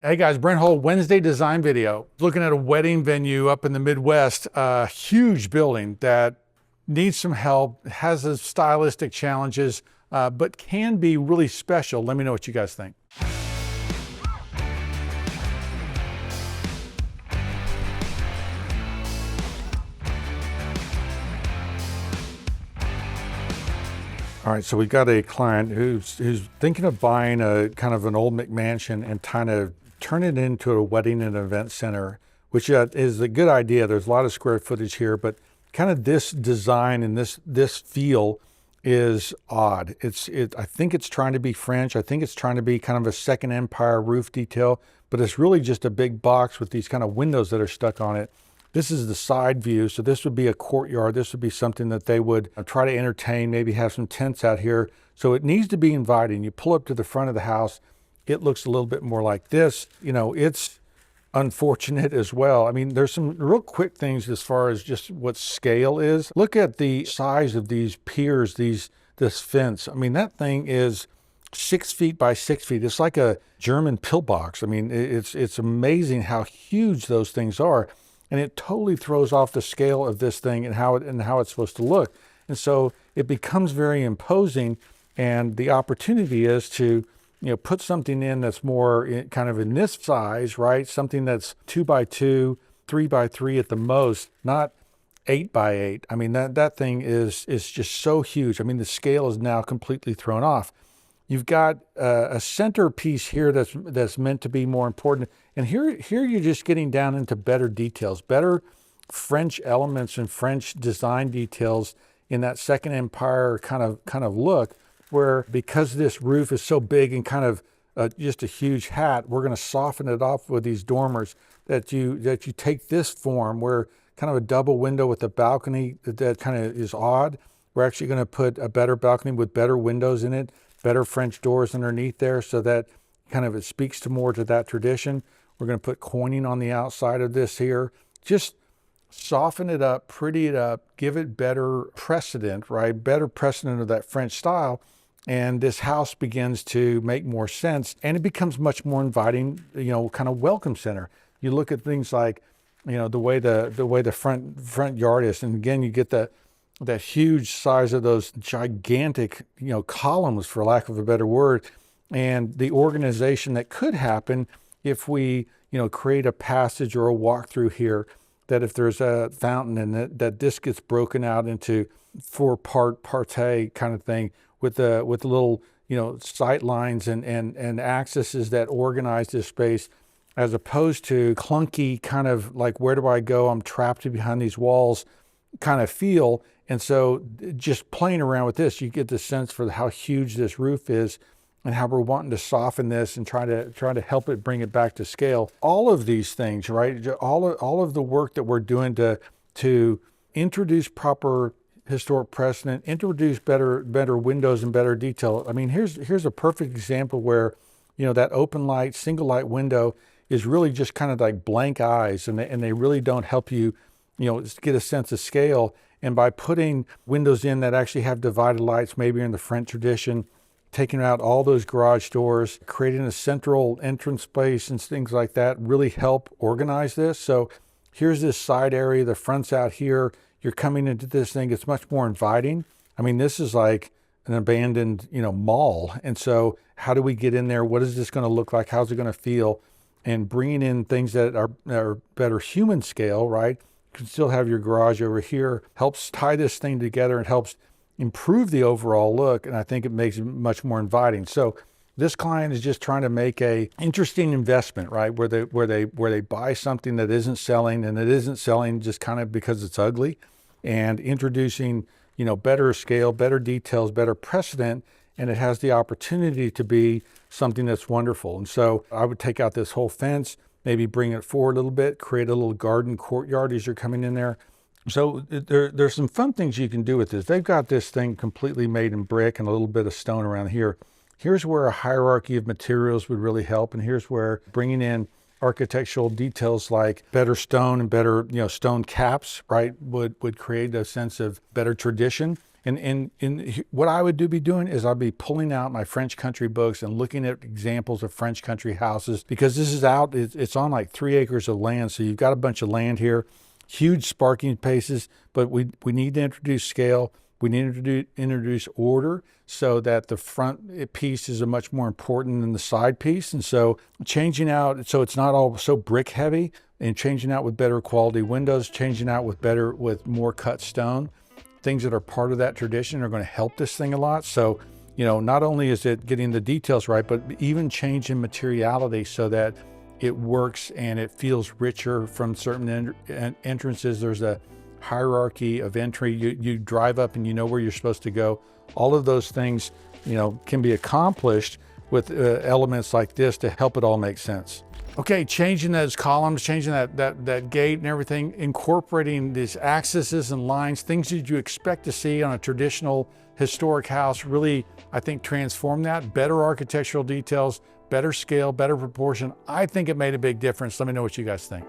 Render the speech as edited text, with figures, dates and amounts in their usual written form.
Hey guys, Brent Hull, Wednesday design video. Looking at a wedding venue up in the Midwest, a huge building that needs some help, has some stylistic challenges, but can be really special. Let me know what you guys think. All right, so we've got a client who's thinking of buying a kind of an old Mcmansion and kind of turn it into a wedding and event center, which is a good idea. There's a lot of square footage here, but kind of this design and this feel is odd. I think it's trying to be French. I think it's trying to be kind of a Second Empire roof detail, but it's really just a big box with these kind of windows that are stuck on it. This is the side view, so this would be a courtyard. This would be something that they would try to entertain, maybe have some tents out here. So it needs to be inviting. You pull up to the front of the house, it looks a little bit more like this. You know, it's unfortunate as well. I mean, there's some real quick things as far as just what scale is. Look at the size of these piers, this fence. I mean, that thing is 6 feet by 6 feet. It's like a German pillbox. I mean, it's amazing how huge those things are. And it totally throws off the scale of this thing and how it's supposed to look. And so it becomes very imposing. And the opportunity is to, put something in that's more kind of in this size, right? Something that's 2 by 2, 3 by 3 at the most, not 8 by 8. I mean, that thing is just so huge. I mean, the scale is now completely thrown off. You've got a centerpiece here that's meant to be more important. And here you're just getting down into better details, better French elements and French design details in that Second Empire kind of look, where because this roof is so big and kind of just a huge hat, we're going to soften it off with these dormers that you take this form where kind of a double window with a balcony that kind of is odd. We're actually going to put a better balcony with better windows in it, better French doors underneath there, so that kind of it speaks more to that tradition. We're going to put coining on the outside of this here. Just soften it up, pretty it up, give it better precedent, right? Better precedent of that French style. And this house begins to make more sense, and it becomes much more inviting, kind of welcome center. You look at things like, the way the front yard is, and again, you get that huge size of those gigantic, columns, for lack of a better word, and the organization that could happen if we, create a passage or a walkthrough here, that if there's a fountain and that this gets broken out into 4-part parterre kind of thing with the little, sight lines and accesses that organize this space, as opposed to clunky kind of like, where do I go? I'm trapped behind these walls kind of feel. And so just playing around with this, you get the sense for how huge this roof is and how we're wanting to soften this and try to help it bring it back to scale. All of these things, right? All of the work that we're doing to introduce proper historic precedent, introduce better windows and better detail. I mean, here's a perfect example where, that open light, single light window is really just kind of like blank eyes, and they really don't help you, get a sense of scale. And by putting windows in that actually have divided lights, maybe in the French tradition, taking out all those garage doors, creating a central entrance space and things like that really help organize this. So here's this side area, the front's out here. You're coming into this thing, it's much more inviting. I mean, this is like an abandoned, mall. And so how do we get in there? What is this going to look like? How's it going to feel? And bringing in things that are better human scale, right? You can still have your garage over here, helps tie this thing together and helps improve the overall look. And I think it makes it much more inviting. So this client is just trying to make a interesting investment, right? Where they buy something that isn't selling, and it isn't selling just kind of because it's ugly, and introducing, better scale, better details, better precedent, and it has the opportunity to be something that's wonderful. And so I would take out this whole fence, maybe bring it forward a little bit, create a little garden courtyard as you're coming in there. So there's some fun things you can do with this. They've got this thing completely made in brick and a little bit of stone around here. Here's where a hierarchy of materials would really help. And here's where bringing in architectural details like better stone and better, stone caps, right, would create a sense of better tradition. And what I would be doing is I'd be pulling out my French country books and looking at examples of French country houses, because this is it's on like 3 acres of land. So you've got a bunch of land here, huge sparking paces, but we need to introduce scale. We need to introduce order so that the front piece is much more important than the side piece. And so changing out, so it's not all so brick heavy, and changing out with better quality windows, changing out with more cut stone. Things that are part of that tradition are going to help this thing a lot. So, not only is it getting the details right, but even changing materiality so that it works and it feels richer from certain entrances. There's a hierarchy of entry. You drive up and you know where you're supposed to go. All of those things, can be accomplished with elements like this to help it all make sense. Okay, changing those columns, changing that gate and everything, incorporating these axes and lines, things that you expect to see on a traditional historic house, really, I think, transform that. Better architectural details, better scale, better proportion. I think it made a big difference. Let me know what you guys think.